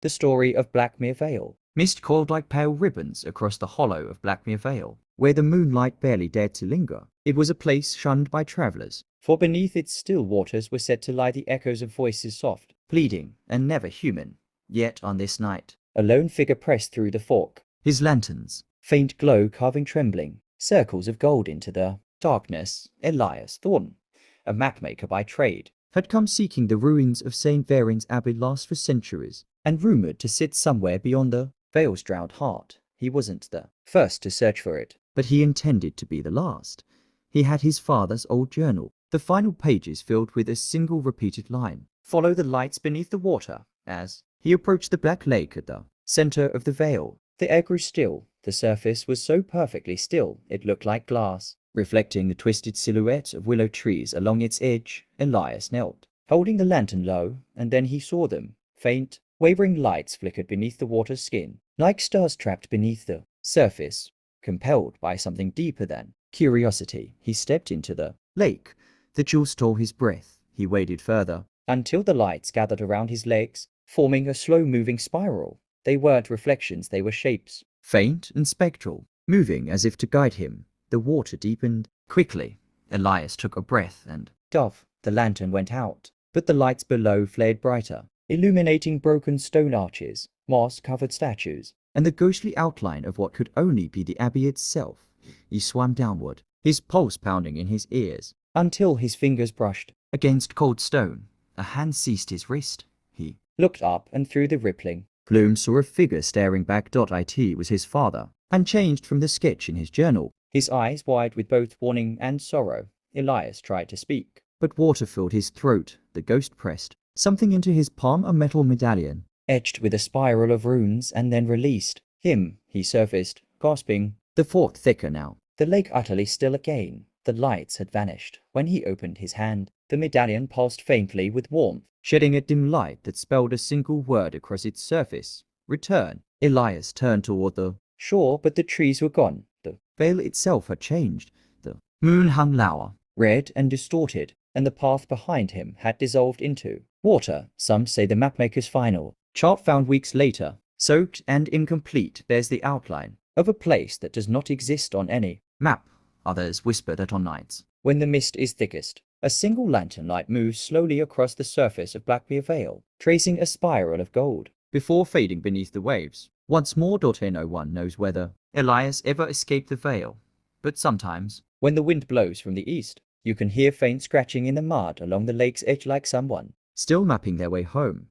The story of Blackmere Vale. Mist coiled like pale ribbons across the hollow of Blackmere Vale, where the moonlight barely dared to linger. It was a place shunned by travellers, for beneath its still waters were said to lie the echoes of voices soft, pleading, and never human. Yet on this night, a lone figure pressed through the fork, his lanterns, faint glow carving trembling circles of gold into the darkness. Elias Thornton, a mapmaker by trade, had come seeking the ruins of St. Varen's Abbey lost for centuries, and rumoured to sit somewhere beyond the Vale's drowned heart. He wasn't the first to search for it, but he intended to be the last. He had his father's old journal, the final pages filled with a single repeated line: "Follow the lights beneath the water." As he approached the black lake at the centre of the Vale, the air grew still. The surface was so perfectly still it looked like glass, reflecting the twisted silhouette of willow trees along its edge. Elias knelt, holding the lantern low, and then he saw them. Faint, wavering lights flickered beneath the water's skin, like stars trapped beneath the surface. Compelled by something deeper than curiosity, he stepped into the lake. The jewel stole his breath. He waded further, until the lights gathered around his legs, forming a slow-moving spiral. They weren't reflections, they were shapes, faint and spectral, moving as if to guide him. The water deepened. Quickly, Elias took a breath and, dove, the lantern went out. But the lights below flared brighter, illuminating broken stone arches, moss-covered statues, and the ghostly outline of what could only be the abbey itself. He swam downward, his pulse pounding in his ears, until his fingers brushed against cold stone. A hand seized his wrist. He looked up, and through the rippling gloom saw a figure staring back. It was his father, unchanged from the sketch in his journal, his eyes wide with both warning and sorrow. Elias tried to speak, but water filled his throat. The ghost pressed something into his palm, a metal medallion, etched with a spiral of runes, and then released him. He surfaced, gasping, the fork thicker now, the lake utterly still again. The lights had vanished. When he opened his hand, the medallion pulsed faintly with warmth, shedding a dim light that spelled a single word across its surface: return. Elias turned toward the shore, but the trees were gone. The Vale itself had changed. The moon hung lower, red and distorted, and the path behind him had dissolved into water. Some say the mapmaker's final chart found weeks later, soaked and incomplete, bears the outline of a place that does not exist on any map. Others whisper that on nights when the mist is thickest, a single lantern light moves slowly across the surface of Blackmere Vale, tracing a spiral of gold, before fading beneath the waves. Once more. No one knows whether Elias ever escaped the Vale, but sometimes, when the wind blows from the east, you can hear faint scratching in the mud along the lake's edge, like someone still mapping their way home.